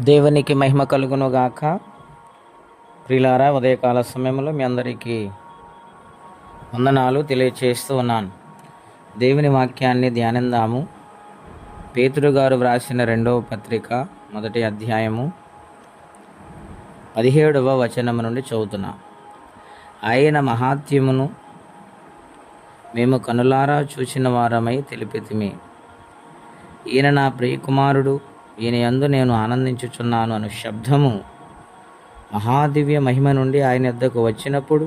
దేవునికి మహిమ కలుగును గాక. ప్రియులారా, ఉదయకాల సమయంలో మీ అందరికీ వందనాలు తెలియచేస్తూ ఉన్నాను. దేవుని వాక్యాన్ని ధ్యానిందాము. పేతురు గారు వ్రాసిన 2వ పత్రిక 1వ అధ్యాయము 17వ వచనము నుండి చదువుతున్నా. ఆయన మహాత్యమును మేము కనులారా చూచిన వారమై తెలిపితిమి. ఈయన నా ప్రియకుమారుడు, ఈయన యందు నేను ఆనందించుచున్నాను అను శబ్దము మహాదివ్య మహిమ నుండి ఆయన యొద్దకు వచ్చినప్పుడు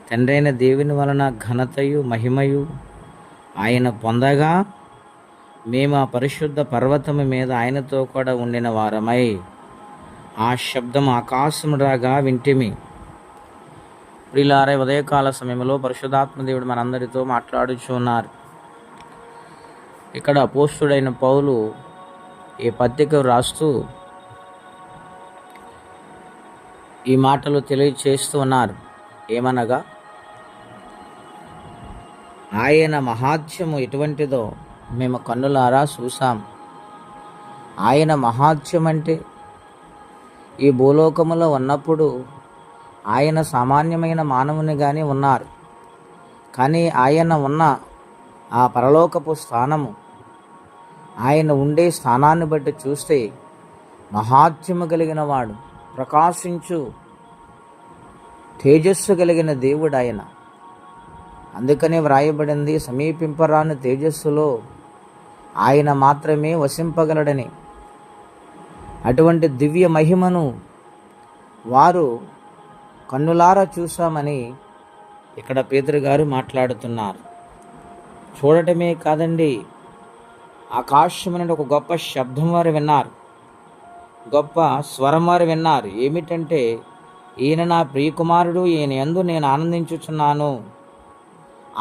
తండ్రైన దేవుని వలన ఘనతయు మహిమయు ఆయన పొందగా మేము ఆ పరిశుద్ధ పర్వతము మీద ఆయనతో కూడా ఉండిన వారమై ఆ శబ్దం ఆకాశము రాగా వింటిమి. ప్రియులారా, ఉదయకాల సమయంలో పరిశుద్ధాత్మ దేవుడు మనందరితో మాట్లాడుచున్నారు. ఇక్కడ అపోస్తుడైన పౌలు ఈ పత్రిక రాస్తూ ఈ మాటలు తెలియచేస్తూ ఉన్నారు. ఏమనగా, ఆయన మహాత్యము ఎటువంటిదో మేము కన్నులారా చూసాం. ఆయన మహాత్యం అంటే ఈ భూలోకములో ఉన్నప్పుడు ఆయన సామాన్యమైన మానవునిగానే ఉన్నారు. కానీ ఆయన ఉన్న ఆ పరలోకపు స్థానము, ఆయన ఉండే స్థానాన్ని బట్టి చూస్తే మహాత్యము కలిగిన వాడు, ప్రకాశించు తేజస్సు కలిగిన దేవుడు ఆయన. అందుకనే వ్రాయబడింది, సమీపింపరాని తేజస్సులో ఆయన మాత్రమే వసింపగలడని. అటువంటి దివ్య మహిమను వారు కన్నులారా చూశామని ఇక్కడ పేతురు గారు మాట్లాడుతున్నారు. చూడటమే కాదండి, ఆకాశం నుండి ఒక గొప్ప శబ్దం వారు విన్నారు, గొప్ప స్వరం వారు విన్నారు. ఏమిటంటే, ఈయన నా ప్రియకుమారుడు, ఈయన యందు నేను ఆనందించుచున్నాను.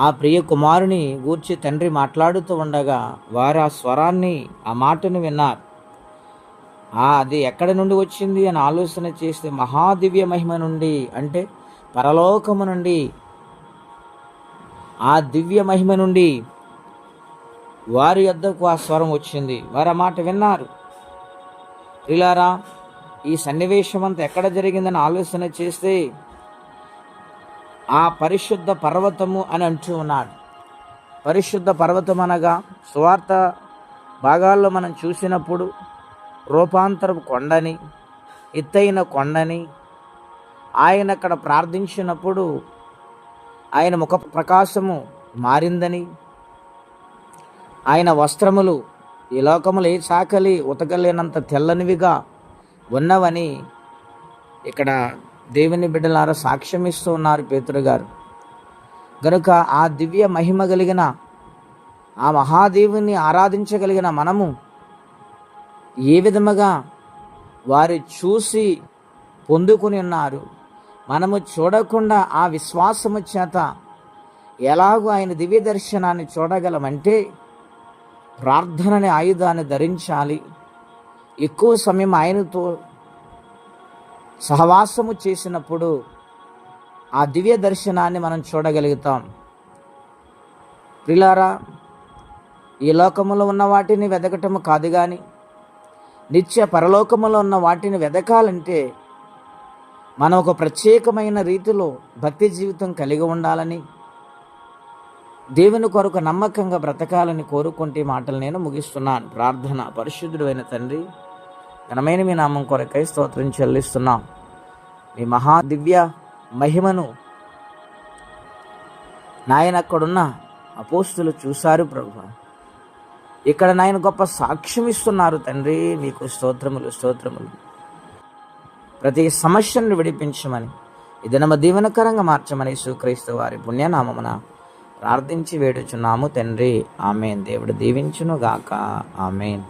ఆ ప్రియకుమారుని గూర్చి తండ్రి మాట్లాడుతూ ఉండగా వారు ఆ స్వరాన్ని, ఆ మాటను విన్నారు. అది ఎక్కడి నుండి వచ్చింది అని ఆలోచన చేస్తే మహాదివ్య మహిమ నుండి, అంటే పరలోకము నుండి, ఆ దివ్య మహిమ నుండి వారి యొద్దకు ఆ స్వరం వచ్చింది. వారు ఆ మాట విన్నారు. ప్రియులారా, ఈ సన్నివేశం అంతా ఎక్కడ జరిగిందని ఆలోచన చేస్తే ఆ పరిశుద్ధ పర్వతము అని అంటూ ఉన్నాడు. పరిశుద్ధ పర్వతం అనగా సువార్త భాగాల్లో మనం చూసినప్పుడు రూపాంతరపు కొండని, ఎత్తైన కొండని, ఆయన అక్కడ ప్రార్థించినప్పుడు ఆయన ముఖ ప్రకాశము మారిందని, ఆయన వస్త్రములు ఈ లోకములు ఏ చాకలి ఉతకలేనంత తెల్లనివిగా ఉన్నవని ఇక్కడ దేవుని బిడ్డలారా సాక్ష్యం ఇస్తూ ఉన్నారు పేతురు గారు. గనుక ఆ దివ్య మహిమ కలిగిన ఆ మహాదేవుని ఆరాధించగలిగిన మనము ఏ విధముగా వారు చూసి పొందుకుని ఉన్నారు, మనము చూడకుండా ఆ విశ్వాసము చేత ఎలాగో ఆయన దివ్య దర్శనాన్ని చూడగలమంటే ప్రార్థనని ఆయుధాన్ని ధరించాలి. ఎక్కువ సమయం ఆయనతో సహవాసము చేసినప్పుడు ఆ దివ్య దర్శనాన్ని మనం చూడగలుగుతాం. ప్రియులారా, ఈ లోకములో ఉన్న వాటిని వెదకటము కాదు, కానీ నిత్య పరలోకములో ఉన్న వాటిని వెదకాలంటే మనం ఒక ప్రత్యేకమైన రీతిలో భక్తి జీవితం కలిగి ఉండాలని, దేవుని కొరకు నమ్మకంగా బ్రతకాలని కోరుకుంటే మాటలు నేను ముగిస్తున్నాను. ప్రార్థన. పరిశుద్ధుడు అయిన తండ్రి, ఘనమైన మీ నామం కొరకై స్తోత్రం చెల్లిస్తున్నాం. మీ మహా దివ్య మహిమను నాయన అక్కడున్న అపోస్తులు చూశారు ప్రభు. ఇక్కడ నాయన గొప్ప సాక్ష్యం ఇస్తున్నారు తండ్రి. మీకు స్తోత్రములు, స్తోత్రములు. ప్రతి సమస్యను విడిపించమని, ఈ దినమ దీవెనకరంగా మార్చమని యేసుక్రీస్తు వారి పుణ్యనామమున ప్రార్థించి వేడుచున్నాము తండ్రి. ఆమేన్. దేవుడు దీవించును గాక. ఆమేన్.